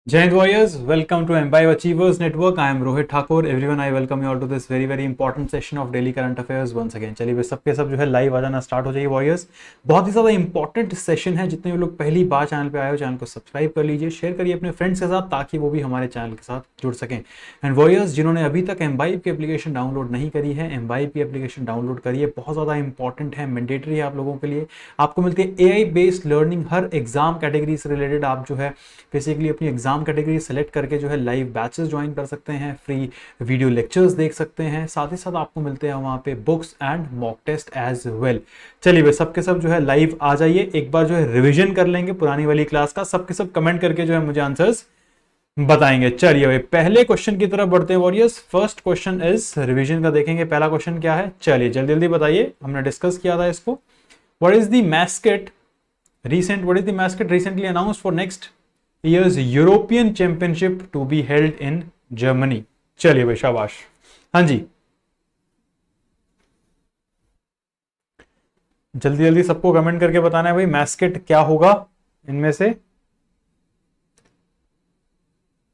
Jai Hind Warriors, welcome to Empire Achievers Network. I am Rohit Thakur. Everyone, I welcome you all to this very important session of daily current affairs once again. चलिए भाई सबके सब जो है live आ जाना start हो जाइए warriors. बहुत ही ज़्यादा इंपॉर्टेंट सेशन है. जितने भी लोग पहली बार चैनल पे आए हो चैनल को सब्सक्राइब कर लीजिए, शेयर करिए अपने फ्रेंड्स के साथ ताकि वो भी हमारे चैनल के साथ जुड़ सकें. एंड वॉरियर्स जिन्होंने अभी तक एम्बाइब की एप्लीकेशन डाउनलोड नहीं करी है, एम्बाइब की एप्लीकेशन डाउनलोड करिए. बहुत ज़्यादा इंपॉर्टेंट है, मैंडेटरी है आप लोगों के लिए. आपको मिलती है AI बेस्ड लर्निंग हर एग्जाम कैटेगरी से रिलेटेड. आप जो है बेसिकली अपनी एग्जाम कैटेगरी सेलेक्ट करके जो है लाइव बैचेस ज्वाइन कर सकते हैं, फ्री वीडियो लेक्चर्स देख सकते हैं. साथ ही साथ आपको मिलते हैं वहां पे books and mock test as well. चलिए भाई सबके सब जो है लाइव आ जाइए. एक बार जो है रिवीजन कर लेंगे पुरानी वाली क्लास का. सबके सब कमेंट करके जो है मुझे आंसर्स बताएंगे. चलिए भाई पहले क्वेश्चन की तरफ बढ़ते हैं warriors. First question is revision का देखेंगे. पहला क्वेश्चन क्या है, चलिए जल्दी जल्दी बताइए. हमने डिस्कस किया था इसको. What is the mascot recently announced for next year's European Championship to be held in Germany? चलिए भाई शाबाश. हाँ जी जल्दी जल्दी सबको कमेंट करके बताना है भाई मैस्केट क्या होगा इनमें से.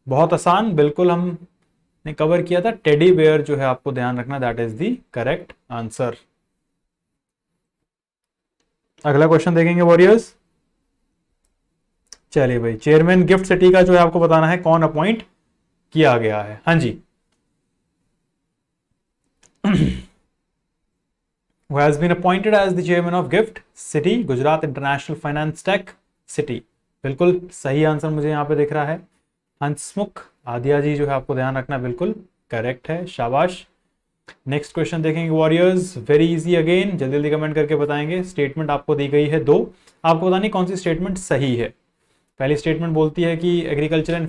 बहुत आसान, बिल्कुल हमने कवर किया था. टेडी बेयर जो है आपको ध्यान रखना, that is the correct answer. अगला क्वेश्चन देखेंगे वॉरियर्स. चलिए भाई चेयरमैन गिफ्ट सिटी का जो है आपको बताना है कौन अपॉइंट किया गया है. हाँ जी who has been appointed as the chairman of gift city Gujarat International Finance Tec city. बिल्कुल सही आंसर मुझे यहाँ पे दिख रहा है. हंसमुख आदिया जी जो है आपको ध्यान रखना, बिल्कुल करेक्ट है, शाबाश. नेक्स्ट क्वेश्चन देखेंगे वॉरियर्स. वेरी इजी अगेन, जल्दी जल्दी कमेंट करके बताएंगे. स्टेटमेंट आपको दी गई है दो, आपको बतानी कौन सी स्टेटमेंट सही है. पहली स्टेटमेंट बोलती है कि agriculture and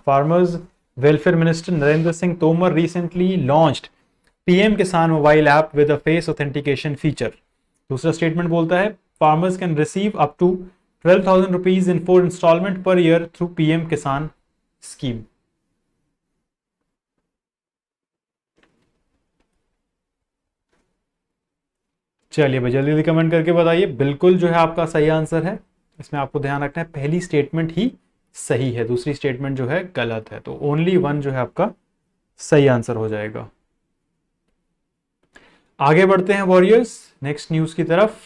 farmers welfare minister Narendra Singh Tomar recently launched PM Kisan mobile app with a face authentication feature. दूसरा स्टेटमेंट बोलता है farmers can receive up to 12,000 rupees in 4 installment per year through PM Kisan scheme. चलिए भाई जल्दी जल्दी कमेंट करके बताइए. बिल्कुल जो है आपका सही आंसर है. इसमें आपको ध्यान रखना है पहली स्टेटमेंट ही सही है, दूसरी स्टेटमेंट जो है गलत है. तो ओनली वन जो है आपका सही आंसर हो जाएगा. आगे बढ़ते हैं वॉरियर्स नेक्स्ट न्यूज की तरफ.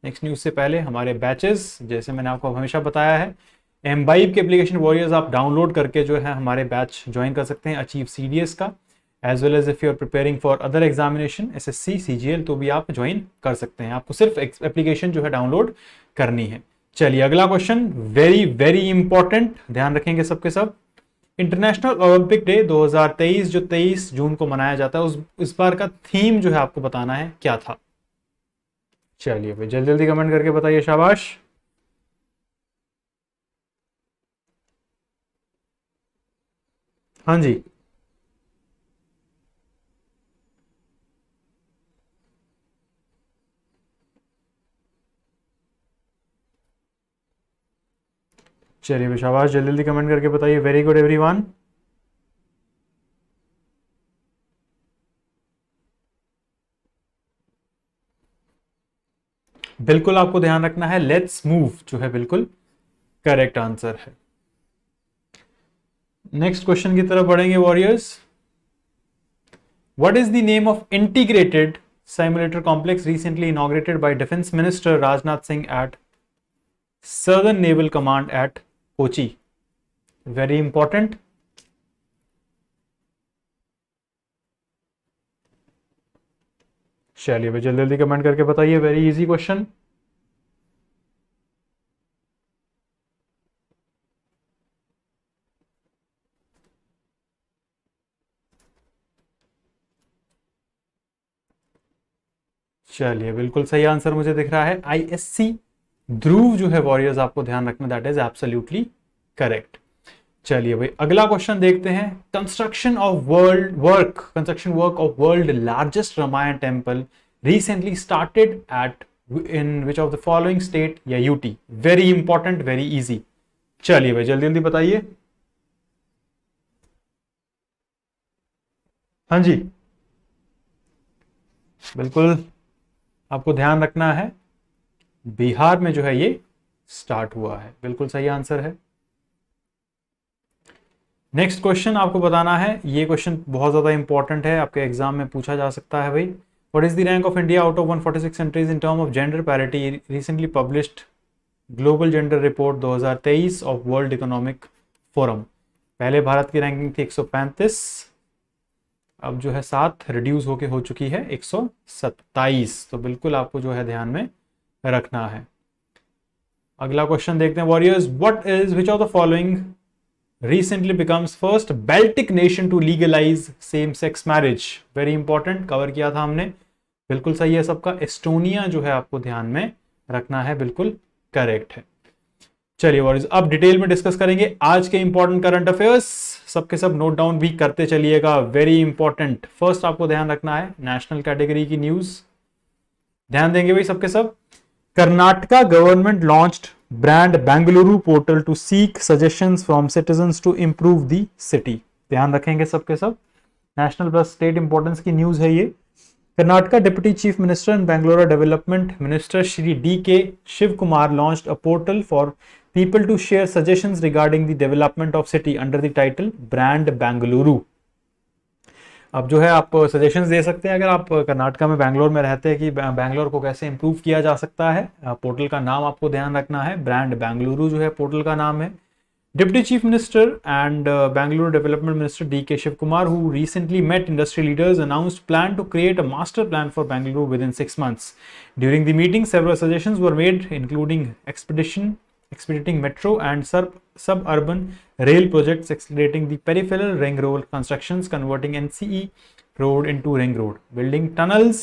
नेक्स्ट न्यूज से पहले हमारे बैचेस, जैसे मैंने आपको हमेशा बताया है, एम्बाइब की एप्लीकेशन वॉरियर्स आप डाउनलोड करके जो है हमारे बैच ज्वाइन कर सकते हैं अचीव CDS का, as well as if you are preparing for other examination SSC CGL तो भी आप ज्वाइन कर सकते हैं. आपको सिर्फ एप्लीकेशन जो है डाउनलोड करनी है. चलिए अगला क्वेश्चन वेरी इंपॉर्टेंट, ध्यान रखेंगे सबके सब. इंटरनेशनल ओलंपिक डे 2023 जो 23 जून को मनाया जाता है, उस इस बार का थीम जो है आपको बताना है क्या था. चलिए भाई जल्दी जल्दी कमेंट करके बताइए, शाबाश. हाँ जी चलिए भाई शाबाश, जल्दी जल्दी कमेंट करके बताइए. Very good everyone. बिल्कुल आपको ध्यान रखना है लेट्स मूव जो है बिल्कुल करेक्ट आंसर है. नेक्स्ट क्वेश्चन की तरफ बढ़ेंगे warriors. What is the name of integrated simulator complex recently inaugurated by defence minister Rajnath Singh at southern naval command at Kochi. Very important. चलिए भाई जल्दी जल्दी कमेंट करके बताइए. Very easy question. चलिए बिल्कुल सही आंसर मुझे दिख रहा है ISC ध्रुव जो है वॉरियर्स आपको ध्यान रखना, दैट इज एब्सोल्युटली करेक्ट. चलिए भाई अगला क्वेश्चन देखते हैं। Construction work of world largest Ramayan temple recently started at in which of the following state या UT. Very important, very easy. चलिए भाई जल्दी जल्दी बताइए। हाँ जी, बिल्कुल आपको ध्यान रखना है, बिहार में जो है ये स्टार्ट हुआ है, बिल्कुल सही आंसर है। नेक्स्ट क्वेश्चन आपको बताना है, ये क्वेश्चन बहुत ज्यादा इंपॉर्टेंट है, आपके एग्जाम में पूछा जा सकता है भाई। What is the rank of India out of 146 countries in term of gender parity recently published global gender report 2023 of world economic forum. पहले भारत की रैंकिंग थी 135, अब जो है 7 रिड्यूस होके हो चुकी है 127। तो बिल्कुल आपको जो है ध्यान में रखना है। अगला क्वेश्चन देखते हैं warriors. What is which of the following recently becomes first Baltic nation to legalize same sex marriage? Very important, cover किया था हमने, बिल्कुल सही है सबका। एस्टोनिया जो है आपको ध्यान में रखना है, बिल्कुल करेक्ट है। चलिए वॉरियर्स अब डिटेल में डिस्कस करेंगे आज के इंपॉर्टेंट करंट अफेयर्स, सबके सब नोट डाउन भी करते चलिएगा, वेरी इंपॉर्टेंट। फर्स्ट आपको ध्यान रखना है नेशनल कैटेगरी की न्यूज, ध्यान देंगे भाई सबके सब। Karnataka government launched brand Bengaluru portal to seek suggestions from citizens to improve the city. ध्यान रखेंगे सबके सब, नेशनल प्लस स्टेट इंपॉर्टेंस की न्यूज है ये। Karnataka deputy chief minister and Bangalore development minister Shri DK Shiv Kumar launched a portal for people to share suggestions regarding the development of city under the title brand Bengaluru. अब जो है आप सजेशंस दे सकते हैं अगर आप कर्नाटका में बैंगलोर में रहते हैं कि बैंगलोर को कैसे इंप्रूव किया जा सकता है। पोर्टल का नाम आपको ध्यान रखना है, ब्रांड बेंगलुरु जो है पोर्टल का नाम है। Deputy chief minister and Bengaluru development minister DK Shiv Kumar who recently met industry leaders announced plan to create a master plan for Bengaluru within 6 months. During the meeting several suggestions were made including expediting metro and suburban rail projects, accelerating the peripheral ring road constructions, converting NCE road into ring road, building tunnels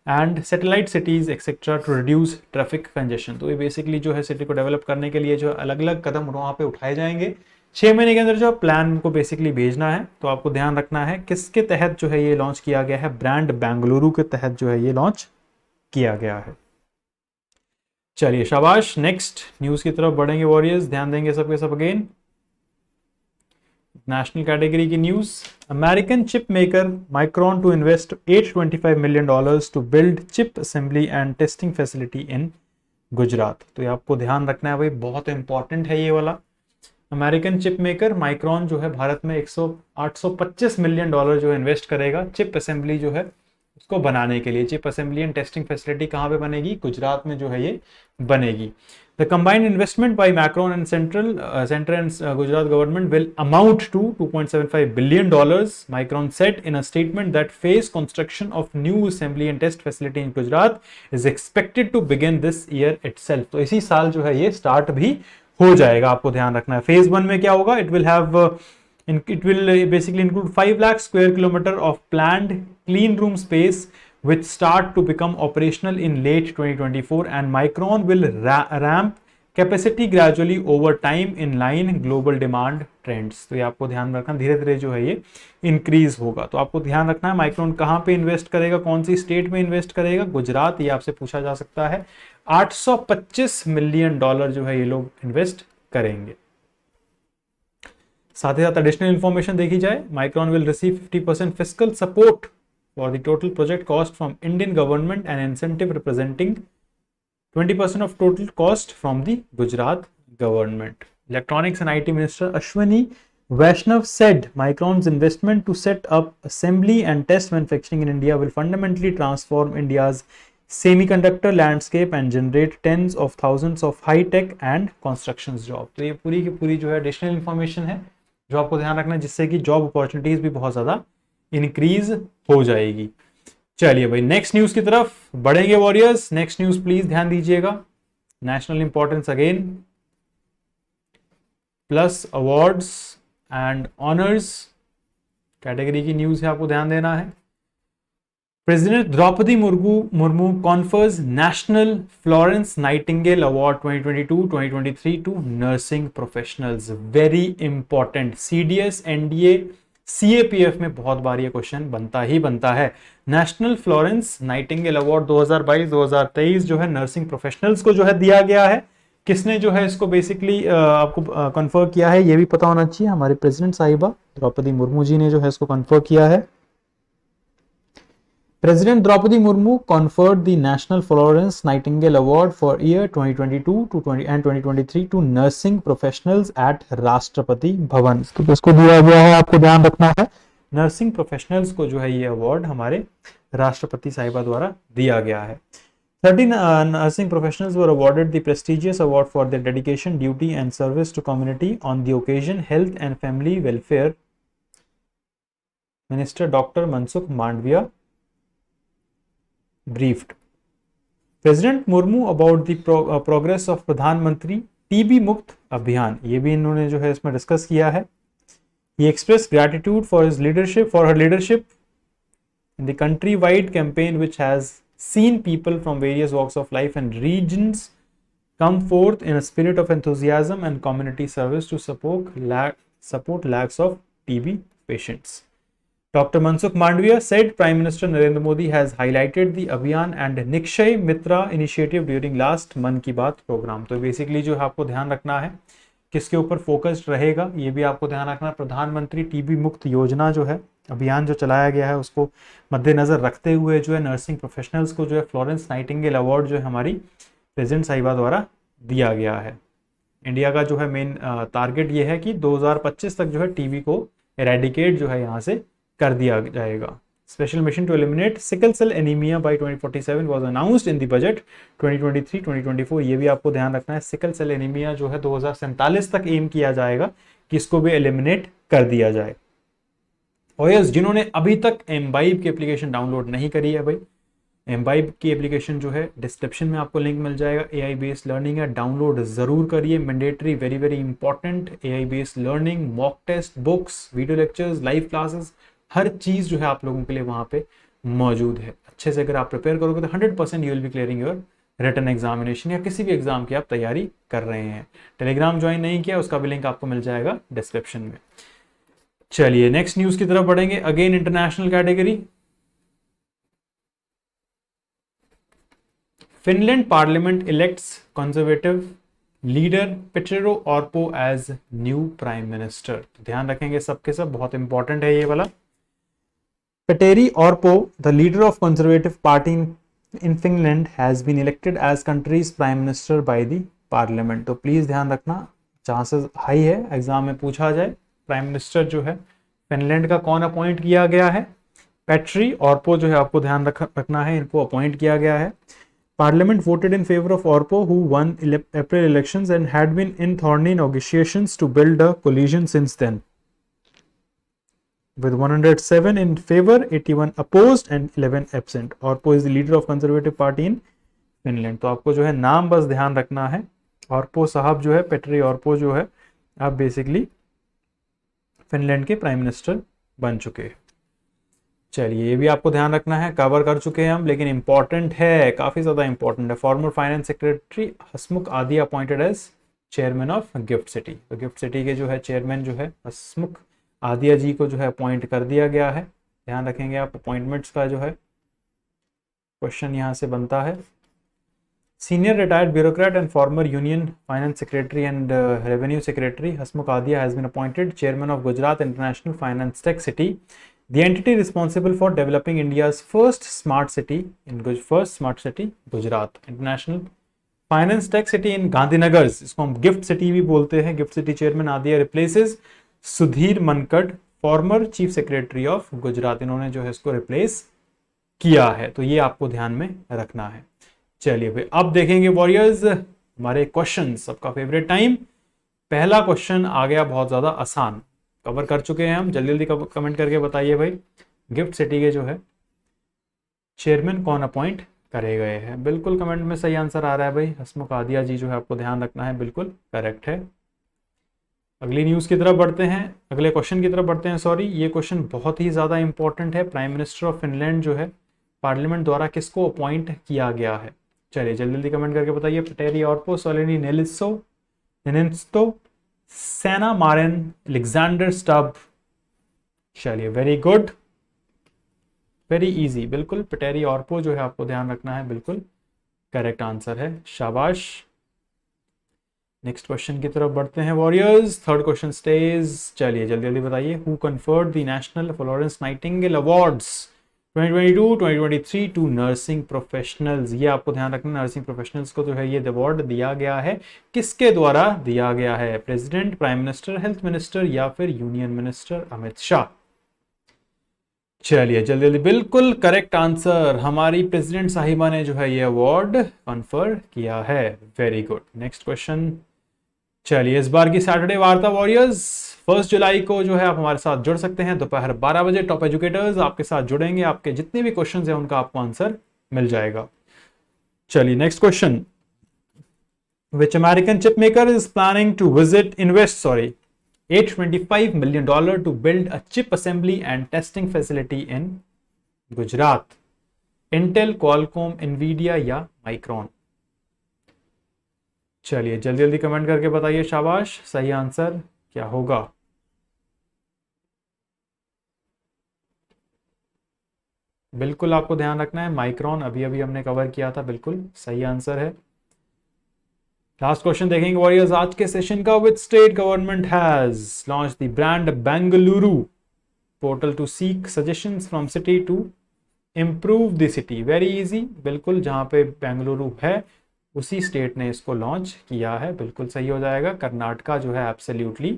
and satellite cities etc. to reduce traffic congestion। तो ये basically जो है city को develop करने के लिए जो अलग अलग कदम वहाँ पे उठाए जाएंगे। 6 महीने के अंदर जो प्लान को बेसिकली भेजना है। तो आपको ध्यान रखना है किसके तहत जो है ये लॉन्च किया गया है, ब्रांड बेंगलुरु के तहत जो है ये लॉन्च किया गया है। चलिए शाबाश, नेक्स्ट न्यूज की तरफ बढ़ेंगे वॉरियर्स, ध्यान देंगे सबके सब अगेन। नेशनल कैटेगरी की news. American chip maker Micron to invest $825 million to build chip assembly and testing facility in Gujarat. तो ये आपको ध्यान रखना है भाई, बहुत इंपॉर्टेंट है ये वाला। अमेरिकन चिप मेकर माइक्रॉन जो है भारत में 825 मिलियन डॉलर जो इन्वेस्ट करेगा चिप असेंबली जो है उसको बनाने के लिए। Chip assembly and testing facility कहाँ पे बनेगी, गुजरात में जो है ये बनेगी। The combined investment by Micron and centre and Gujarat government will amount to $2.75 billion, Micron said in a statement that phase construction of new assembly and test facility in Gujarat is expected to begin this year itself। तो इसी साल जो है ये start भी हो जाएगा, आपको ध्यान रखना है। फेज 1 में क्या होगा, it will basically include 5 lakh square kilometer of planned clean room space which start to become operational in late 2024 and Micron will ramp capacity gradually over time in line global demand trends। तो ये आपको ध्यान रखना, धीरे धीरे जो है ये इंक्रीज होगा। तो आपको ध्यान रखना है माइक्रोन कहाँ पे इन्वेस्ट करेगा, कौन सी स्टेट में इन्वेस्ट करेगा, गुजरात, ये आपसे पूछा जा सकता है। $825 मिलियन जो है ये लोग इन्वेस्ट करेंगे। साथ ही साथ एडिशनल इंफॉर्मेशन देखी जाए, Micron will receive 50% fiscal support for the total project cost from Indian government and incentive representing 20% of total cost from the Gujarat government. Electronics and IT minister Ashwini Vaishnaw said Micron's investment to set up assembly and test manufacturing in India will fundamentally transform India's semiconductor landscape and generate tens of thousands of high-tech and constructions job। तो ये पूरी की पूरी जो है additional information है जो आपको ध्यान रखना है, जिससे कि जॉब अपॉर्चुनिटीज भी बहुत ज्यादा इंक्रीज हो जाएगी। चलिए भाई नेक्स्ट न्यूज की तरफ बढ़ेंगे वॉरियर्स। नेक्स्ट न्यूज प्लीज ध्यान दीजिएगा, national importance again, plus awards and honours category की न्यूज है, आपको ध्यान देना है। President Draupadi Murmu confers National Florence Nightingale Award 2022-2023 to nursing professionals. Very important. CDS, NDA, CAPF में बहुत बार ये क्वेश्चन बनता ही बनता है. नेशनल फ्लोरेंस नाइटिंगेल अवार्ड 2022-2023 जो है नर्सिंग प्रोफेशनल्स को जो है दिया गया है. किसने जो है इसको बेसिकली आपको कन्फर्म किया है ये भी पता होना चाहिए. हमारे प्रेसिडेंट साहिबा द्रौपदी मुर्मू जी ने जो है इसको कन्फर्म किया है. President Draupadi Murmu conferred the National Florence Nightingale Award for year 2022 to 2023 to nursing professionals at Rashtrapati Bhavan. तो किसको दिया गया है आपको ध्यान रखना है. नर्सिंग प्रोफेशनल्स को जो है ये अवार्ड हमारे राष्ट्रपति साहिबा द्वारा दिया गया है. 13 nursing professionals were awarded the prestigious award for their dedication, duty and service to community on the occasion. Health and Family Welfare Minister Dr. Mansukh Mandavia briefed President Murmu about the progress of प्रधानमंत्री TB मुक्त अभियान. ये भी इन्होंने जो है इसमें discuss किया है. He expressed gratitude for her leadership in the countrywide campaign which has seen people from various walks of life and regions come forth in a spirit of enthusiasm and community service to support lakhs of TB patients. Dr. Mansukh Mandavia said Prime Minister Narendra Modi has highlighted the Abhiyan and Nikshay Mitra initiative during last मन की बात programme. तो basically जो है आपको ध्यान रखना है किसके ऊपर फोकस्ड रहेगा ये भी आपको ध्यान रखना है. प्रधानमंत्री टीबी मुक्त योजना जो है अभियान जो चलाया गया है उसको मद्देनजर रखते हुए जो है नर्सिंग प्रोफेशनल्स को जो है फ्लोरेंस नाइटिंगेल अवार्ड जो है हमारी प्रेसिडेंट साहिबा द्वारा दिया गया है. इंडिया का जो है मेन टारगेट ये है कि 2025 तक जो है टीबी को एरेडिकेट जो है यहाँ से कर दिया जाएगा. Special mission to eliminate sickle cell anaemia by 2047 was announced in the budget 2023-2024. ये भी आपको ध्यान रखना है. सिकल सेल एनीमिया जो है 2047 तक एम किया जाएगा कि इसको भी एलिमिनेट कर दिया जाए. और यस, जिन्होंने अभी तक एम्बाइब की एप्लीकेशन डाउनलोड नहीं करी है भाई, एम्बाइब की एप्लीकेशन जो है डिस्क्रिप्शन में आपको लिंक मिल जाएगा. AI बेस्ड लर्निंग है, डाउनलोड जरूर करिए. Mandatory, very very important. AI based learning, mock test, books, video lectures, live classes, हर चीज जो है आप लोगों के लिए वहां पे मौजूद है. अच्छे से अगर आप प्रिपेयर करोगे तो 100% you will be clearing your written examination या किसी भी एग्जाम की आप तैयारी कर रहे हैं. टेलीग्राम ज्वाइन नहीं किया उसका भी लिंक आपको मिल जाएगा डिस्क्रिप्शन में. चलिए नेक्स्ट न्यूज की तरफ बढ़ेंगे. Again international category. Finland parliament elects conservative leader Petteri Orpo as new prime minister. ध्यान रखेंगे सबके सब, बहुत इंपॉर्टेंट है ये वाला. Petteri Orpo, the leader of Conservative Party in Finland, has been elected as country's prime minister by the parliament. तो please ध्यान रखना, चांसेस हाई है एग्जाम में पूछा जाए. प्राइम मिनिस्टर जो है फिनलैंड का कौन अपॉइंट किया गया है? पेट्री ऑर्पो जो है आपको ध्यान रखना है, इनको अपॉइंट किया गया है. Parliament voted in favor of Orpo, who won April elections and had been in thorny negotiations to build a coalition since then. With 107 in favor, 81 opposed and 11 absent. Orpo is the leader of Conservative Party in Finland. तो आपको जो है नाम बस ध्यान रखना है. ऑर्पो साहब जो है, पेट्री ऑर्पो जो है, आप बेसिकली फिनलैंड के प्राइम मिनिस्टर बन चुके हैं. चलिए ये भी आपको ध्यान रखना है, कवर कर चुके हैं हम, लेकिन इंपॉर्टेंट है, काफी ज्यादा इंपॉर्टेंट है. Former finance secretary Hasmukh Adhia appointed as chairman of GIFT City. तो गिफ्ट सिटी के जो है चेयरमैन जो है हसमुख आदिया जी को जो है अपॉइंट कर दिया गया है. ध्यान रखेंगे आप, अपॉइंटमेंट्स का जो है क्वेश्चन यहाँ से बनता है. Senior retired bureaucrat and former union finance secretary and revenue secretary Hasmukh Adhia has been appointed chairman of Gujarat International Finance Tec City, the entity responsible for developing India's first smart city, Gujarat International Finance Tech City in Gandhinagar. इसको हम gift city भी बोलते हैं. GIFT city chairman Adhia replaces Sudhir Mankad, former chief secretary of Gujarat. इन्होंने जो है इसको replace किया है, तो ये आपको ध्यान में रखना है. चलिए भाई अब देखेंगे वॉरियर्स हमारे क्वेश्चन, सबका फेवरेट टाइम. पहला क्वेश्चन आ गया बहुत ज्यादा आसान, कवर कर चुके हैं हम. जल्दी जल्दी कमेंट करके बताइए भाई, गिफ्ट सिटी के जो है चेयरमैन कौन अपॉइंट करे गए हैं? बिल्कुल कमेंट में सही आंसर आ रहा है भाई, हसमुख आदिया जी जो है आपको ध्यान रखना है, बिल्कुल करेक्ट है. अगली न्यूज़ की तरफ बढ़ते हैं, अगले क्वेश्चन की तरफ बढ़ते हैं. सॉरी, ये क्वेश्चन बहुत ही ज़्यादा इंपॉर्टेंट है. प्राइम मिनिस्टर ऑफ फिनलैंड जो है पार्लियामेंट द्वारा किसको अपॉइंट किया गया है? चलिए जल्दी जल्दी कमेंट करके बताइए। पेटेरी ऑर्पो, सोलेनी नेलिंस्तो, सेना मारिन, अलेक्जेंडर स्टब। चलिए वेरी गुड, वेरी इजी, बिल्कुल पेटेरी ऑर्पो जो है आपको ध्यान रखना है, बिल्कुल करेक्ट आंसर है, शाबाश। नेक्स्ट क्वेश्चन की तरफ बढ़ते हैं वॉरियर्स। थर्ड क्वेश्चन स्टेज, चलिए जल्दी जल्दी बताइए। Who conferred the National Florence Nightingale awards 2022-2023 to nursing professionals? ये आपको ध्यान रखना, नर्सिंग प्रोफेशनल्स को जो है ये अवार्ड दिया गया है, किसके द्वारा दिया गया है? President, prime minister, health minister या फिर यूनियन मिनिस्टर अमित शाह? चलिए जल्दी जल्दी, बिल्कुल करेक्ट आंसर, हमारी प्रेसिडेंट साहिबा ने जो है ये अवार्ड कन्फर किया है। Very good. नेक्स्ट क्वेश्चन, चलिए इस बार की सैटरडे वार्ता वॉरियर्स 1 जुलाई को जो है आप हमारे साथ जुड़ सकते हैं दोपहर 12 बजे। टॉप एजुकेटर्स आपके साथ जुड़ेंगे, आपके जितने भी क्वेश्चंस हैं उनका आपको आंसर मिल जाएगा। चलिए next question, which American chip maker is planning to visit invest $825 million to build a chip assembly and testing facility in Gujarat? Intel, Qualcomm, Nvidia या माइक्रॉन? चलिए जल्दी जल्दी कमेंट करके बताइए, शाबाश। सही आंसर क्या होगा? बिल्कुल आपको ध्यान रखना है, माइक्रॉन अभी अभी हमने कवर किया था, बिल्कुल सही आंसर है। लास्ट क्वेश्चन देखेंगे वॉरियर्स आज के सेशन का। Which state government has launch the brand Bengaluru portal to seek suggestions from city to improve the city? Very easy, बिल्कुल जहां पे बेंगलुरु है उसी स्टेट ने इसको लॉन्च किया है, बिल्कुल सही हो जाएगा, कर्नाटका जो है एब्सोल्युटली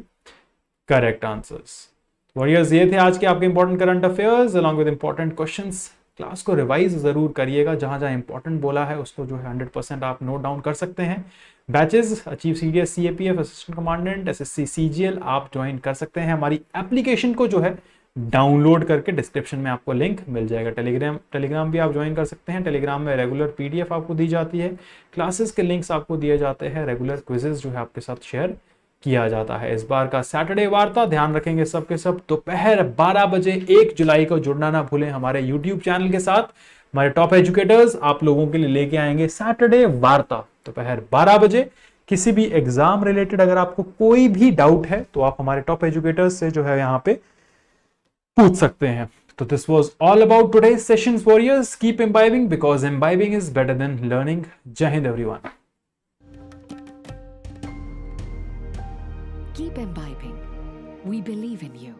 करेक्ट आंसर्स। वॉरियर्स ये थे आज के आपके important current affairs along with important questions. Class को रिवाइज जरूर करिएगा, जहां जहां इंपॉर्टेंट बोला है उसको जो है 100% आप नोट डाउन कर सकते हैं। Batches achieve CDS, CAPF, assistant commandant, SSC, CGL आप ज्वाइन कर सकते हैं। हमारी एप्लीकेशन को जो है डाउनलोड करके डिस्क्रिप्शन में आपको लिंक मिल जाएगा। टेलीग्राम भी आप ज्वाइन कर सकते हैं। टेलीग्राम में रेगुलर पीडीएफ आपको दी जाती है, क्लासेस के लिंक्स आपको दिए जाते हैं, रेगुलर क्विजेस जो है आपके साथ शेयर किया जाता है। इस बार का सैटरडे वार्ता ध्यान रखेंगे सबके सब दोपहर 12 बजे 1 जुलाई को जुड़ना ना भूलें हमारे यूट्यूब चैनल के साथ। हमारे टॉप एजुकेटर्स आप लोगों के लिए लेके आएंगे सैटरडे वार्ता दोपहर 12 बजे। किसी भी एग्जाम रिलेटेड अगर आपको कोई भी डाउट है तो आप हमारे टॉप एजुकेटर्स से जो है यहाँ पे पूछ सकते हैं। तो this was all about today's sessions warriors. Keep imbibing because imbibing is better than learning. जय हिंद everyone. Keep imbibing. We believe in you.